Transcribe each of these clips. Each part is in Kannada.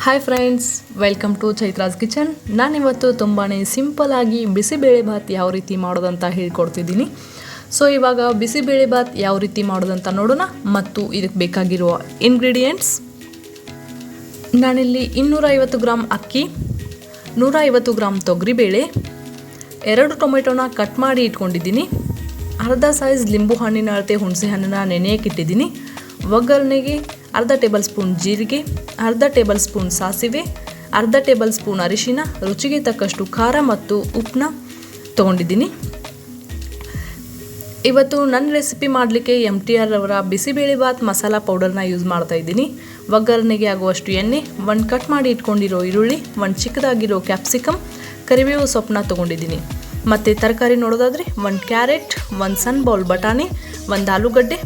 Hi friends, welcome to Chaitra's kitchen. ನಾನಿವತ್ತು ತುಂಬಾ ಸಿಂಪಲಾಗಿ ಬಿಸಿಬೇಳೆಭಾತ್ ಯಾವ ರೀತಿ ಮಾಡೋದಂತ ಹೇಳ್ಕೊಡ್ತಿದ್ದೀನಿ. ಸೊ ಇವಾಗ ಬಿಸಿಬೇಳೆಭಾತ್ ಯಾವ ರೀತಿ ಮಾಡೋದಂತ ನೋಡೋಣ. ಮತ್ತು ಇದಕ್ಕೆ ಬೇಕಾಗಿರುವ ಇಂಗ್ರೀಡಿಯೆಂಟ್ಸ್: ನಾನಿಲ್ಲಿ 250 ಗ್ರಾಮ್ ಅಕ್ಕಿ, 150 ಗ್ರಾಮ್ ತೊಗರಿಬೇಳೆ, 2 ಟೊಮೆಟೊನ ಕಟ್ ಮಾಡಿ ಇಟ್ಕೊಂಡಿದ್ದೀನಿ, ಅರ್ಧ ಸೈಜ್ ಲಿಂಬು ಹಣ್ಣಿನ ಅಳತೆ ಹುಣಸೆ ಹಣ್ಣನ್ನ ನೆನೆಯಕ್ಕೆ ಇಟ್ಟಿದ್ದೀನಿ, ಒಗ್ಗರಣೆಗೆ ಅರ್ಧ ಟೇಬಲ್ ಸ್ಪೂನ್ ಜೀರಿಗೆ, ಅರ್ಧ ಟೇಬಲ್ ಸ್ಪೂನ್ ಸಾಸಿವೆ, ಅರ್ಧ ಟೇಬಲ್ ಸ್ಪೂನ್ ಅರಿಶಿನ, ರುಚಿಗೆ ತಕ್ಕಷ್ಟು ಖಾರ ಮತ್ತು ಉಪ್ಪನ್ನ ತೊಗೊಂಡಿದ್ದೀನಿ. ಇವತ್ತು ನನ್ನ ರೆಸಿಪಿ ಮಾಡಲಿಕ್ಕೆ MTR ಅವರ ಬಿಸಿಬೇಳೆಭಾತ್ ಮಸಾಲ ಪೌಡರ್ನ ಯೂಸ್ ಮಾಡ್ತಾ ಇದ್ದೀನಿ. ಒಗ್ಗರಣೆಗೆ ಆಗುವಷ್ಟು ಎಣ್ಣೆ, 1 ಕಟ್ ಮಾಡಿ ಇಟ್ಕೊಂಡಿರೋ ಈರುಳ್ಳಿ, 1 ಚಿಕ್ಕದಾಗಿರೋ ಕ್ಯಾಪ್ಸಿಕಮ್, ಕರಿಬೇವು ಸೊಪ್ಪನ್ನ ತೊಗೊಂಡಿದ್ದೀನಿ. ಮತ್ತು ತರಕಾರಿ ನೋಡೋದಾದರೆ 1 ಕ್ಯಾರೆಟ್, 1 ಸಣ್ಣ ಬೌಲ್ ಬಟಾಣಿ, 1 ಆಲೂಗಡ್ಡೆ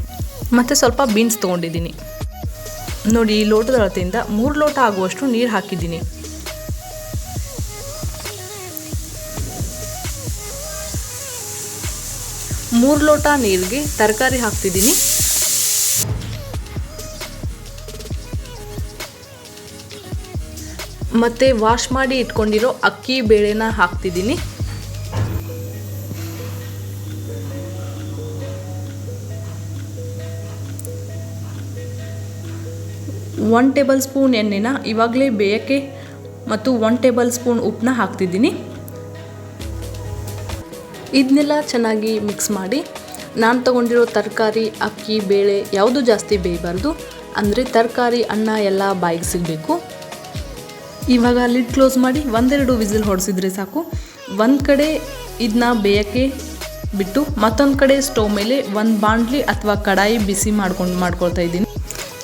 ಮತ್ತು ಸ್ವಲ್ಪ ಬೀನ್ಸ್ ತೊಗೊಂಡಿದ್ದೀನಿ. ನೋಡಿ, ಈ ಲೋಟದ ಅಳತೆಯಿಂದ 3 ಲೋಟ ಆಗುವಷ್ಟು ನೀರು ಹಾಕಿದ್ದೀನಿ. ಮೂರು ಲೋಟ ನೀರಿಗೆ ತರಕಾರಿ ಹಾಕ್ತಿದ್ದೀನಿ. ಮತ್ತು ವಾಶ್ ಮಾಡಿ ಇಟ್ಕೊಂಡಿರೋ ಅಕ್ಕಿ ಬೇಳೆನ ಹಾಕ್ತಿದ್ದೀನಿ. ಒನ್ ಟೇಬಲ್ ಸ್ಪೂನ್ ಎಣ್ಣೆನ ಇವಾಗಲೇ ಬೇಯಕ್ಕೆ ಮತ್ತು 1 ಟೇಬಲ್ ಸ್ಪೂನ್ ಉಪ್ಪನ್ನ ಹಾಕ್ತಿದ್ದೀನಿ. ಇದನ್ನೆಲ್ಲ ಚೆನ್ನಾಗಿ ಮಿಕ್ಸ್ ಮಾಡಿ, ನಾನು ತೊಗೊಂಡಿರೋ ತರಕಾರಿ, ಅಕ್ಕಿ, ಬೇಳೆ ಯಾವುದು ಜಾಸ್ತಿ ಬೇಯಬಾರ್ದು, ಅಂದರೆ ತರಕಾರಿ, ಅನ್ನ ಎಲ್ಲ ಬಾಯಿಗೆ ಸಿಗಬೇಕು. ಇವಾಗ ಲಿಡ್ ಕ್ಲೋಸ್ ಮಾಡಿ 1-2 ವಿಸಿಲ್ ಹೊಡೆಸಿದ್ರೆ ಸಾಕು. ಒಂದು ಕಡೆ ಇದನ್ನ ಬೇಯಕ್ಕೆ ಬಿಟ್ಟು ಮತ್ತೊಂದು ಕಡೆ ಸ್ಟವ್ ಮೇಲೆ ಒಂದು ಬಾಣಲಿ ಅಥವಾ ಕಡಾಯಿ ಬಿಸಿ ಮಾಡ್ಕೊಳ್ತಾ ಇದ್ದೀನಿ.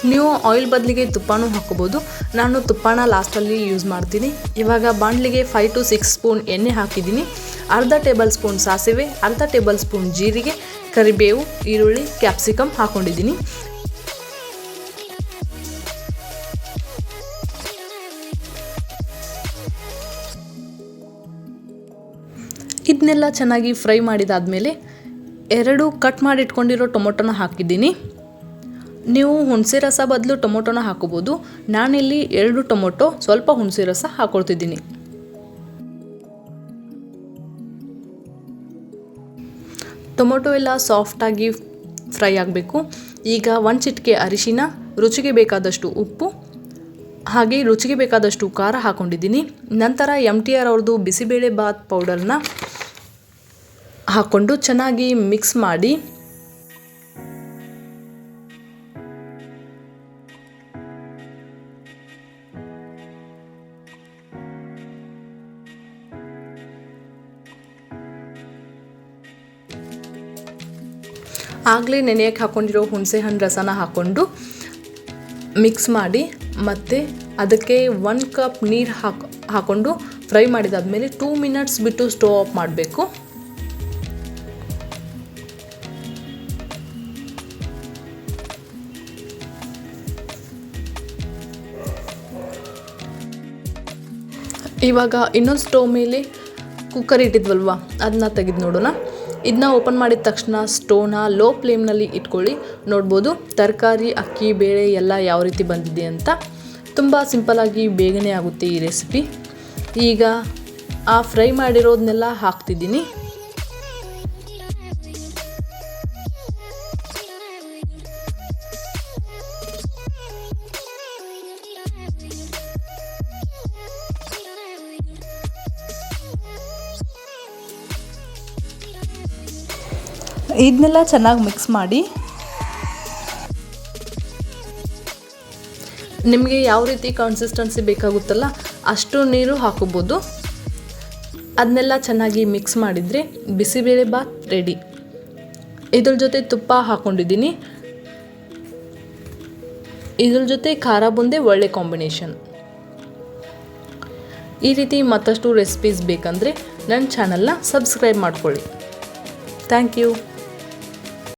ನೀವು ಆಯಿಲ್ ಬದಲಿಗೆ ತುಪ್ಪನೂ ಹಾಕೋಬೋದು. ನಾನು ತುಪ್ಪನ ಲಾಸ್ಟಲ್ಲಿ ಯೂಸ್ ಮಾಡ್ತೀನಿ. ಇವಾಗ ಬಾಣಲಿಗೆ 5 to 6 ಸ್ಪೂನ್ ಎಣ್ಣೆ ಹಾಕಿದ್ದೀನಿ. ಅರ್ಧ ಟೇಬಲ್ ಸ್ಪೂನ್ ಸಾಸಿವೆ, ಅರ್ಧ ಟೇಬಲ್ ಸ್ಪೂನ್ ಜೀರಿಗೆ, ಕರಿಬೇವು, ಈರುಳ್ಳಿ, ಕ್ಯಾಪ್ಸಿಕಮ್ ಹಾಕ್ಕೊಂಡಿದ್ದೀನಿ. ಇದನ್ನೆಲ್ಲ ಚೆನ್ನಾಗಿ ಫ್ರೈ ಮಾಡಿದಾದಮೇಲೆ 2 ಕಟ್ ಮಾಡಿ ಇಟ್ಕೊಂಡಿರೋ ಟೊಮೊಟೊನ ಹಾಕಿದ್ದೀನಿ. ನೀವು ಹುಣಸೆ ರಸ ಬದಲು ಟೊಮೊಟೊನ ಹಾಕೋಬೋದು. ನಾನಿಲ್ಲಿ 2 ಟೊಮೊಟೊ, ಸ್ವಲ್ಪ ಹುಣಸೆ ರಸ ಹಾಕೊಳ್ತಿದ್ದೀನಿ. ಟೊಮೊಟೊ ಎಲ್ಲ ಸಾಫ್ಟಾಗಿ ಫ್ರೈ ಆಗಬೇಕು. ಈಗ 1 ಚಿಟಿಕೆ ಅರಿಶಿನ, ರುಚಿಗೆ ಬೇಕಾದಷ್ಟು ಉಪ್ಪು, ಹಾಗೆ ರುಚಿಗೆ ಬೇಕಾದಷ್ಟು ಖಾರ ಹಾಕ್ಕೊಂಡಿದ್ದೀನಿ. ನಂತರ MTR ಅವ್ರದ್ದು ಬಿಸಿಬೇಳೆಭಾತ್ ಪೌಡರ್ನ ಹಾಕ್ಕೊಂಡು ಚೆನ್ನಾಗಿ ಮಿಕ್ಸ್ ಮಾಡಿ ಆಗಲೇ ನೆನೆಯಕ್ಕೆ ಹಾಕ್ಕೊಂಡಿರೋ ಹುಣಸೆ ಹಣ್ಣು ರಸನ ಹಾಕ್ಕೊಂಡು ಮಿಕ್ಸ್ ಮಾಡಿ, ಮತ್ತು ಅದಕ್ಕೆ 1 ಕಪ್ ನೀರು ಹಾಕ್ಕೊಂಡು ಫ್ರೈ ಮಾಡಿದಾದ್ಮೇಲೆ 2 ಮಿನಿಟ್ಸ್ ಬಿಟ್ಟು ಸ್ಟವ್ ಆಫ್ ಮಾಡಬೇಕು. ಇವಾಗ ಇನ್ನೊಂದು ಸ್ಟವ್ ಮೇಲೆ ಕುಕ್ಕರ್ ಇಟ್ಟಿದ್ವಲ್ವ, ಅದನ್ನ ತೆಗೆದು ನೋಡೋಣ. ಇದನ್ನ ಓಪನ್ ಮಾಡಿದ ತಕ್ಷಣ ಸ್ಟೋವ್ನ ಲೋ ಫ್ಲೇಮ್ನಲ್ಲಿ ಇಟ್ಕೊಳ್ಳಿ. ನೋಡ್ಬೋದು ತರಕಾರಿ, ಅಕ್ಕಿ, ಬೇಳೆ ಎಲ್ಲ ಯಾವ ರೀತಿ ಬಂದಿದೆ ಅಂತ. ತುಂಬ ಸಿಂಪಲಾಗಿ ಬೇಗನೆ ಆಗುತ್ತೆ ಈ ರೆಸಿಪಿ. ಈಗ ಆ ಫ್ರೈ ಮಾಡಿರೋದನ್ನೆಲ್ಲ ಹಾಕ್ತಿದ್ದೀನಿ. ಇದನ್ನೆಲ್ಲ ಚೆನ್ನಾಗಿ ಮಿಕ್ಸ್ ಮಾಡಿ, ನಿಮಗೆ ಯಾವ ರೀತಿ ಕನ್ಸಿಸ್ಟೆನ್ಸಿ ಬೇಕಾಗುತ್ತಲ್ಲ ಅಷ್ಟು ನೀರು ಹಾಕೋಬೋದು. ಅದನ್ನೆಲ್ಲ ಚೆನ್ನಾಗಿ ಮಿಕ್ಸ್ ಮಾಡಿದರೆ ಬಿಸಿಬೇಳೆಭಾತ್ ರೆಡಿ. ಇದ್ರ ಜೊತೆ ತುಪ್ಪ ಹಾಕ್ಕೊಂಡಿದ್ದೀನಿ. ಇದ್ರ ಜೊತೆ ಖಾರ ಬುಂದೆ ಒಳ್ಳೆ ಕಾಂಬಿನೇಷನ್. ಈ ರೀತಿ ಮತ್ತಷ್ಟು ರೆಸಿಪೀಸ್ ಬೇಕಂದರೆ ನನ್ನ ಚಾನಲ್ನ ಸಬ್ಸ್ಕ್ರೈಬ್ ಮಾಡ್ಕೊಳ್ಳಿ. Thank you.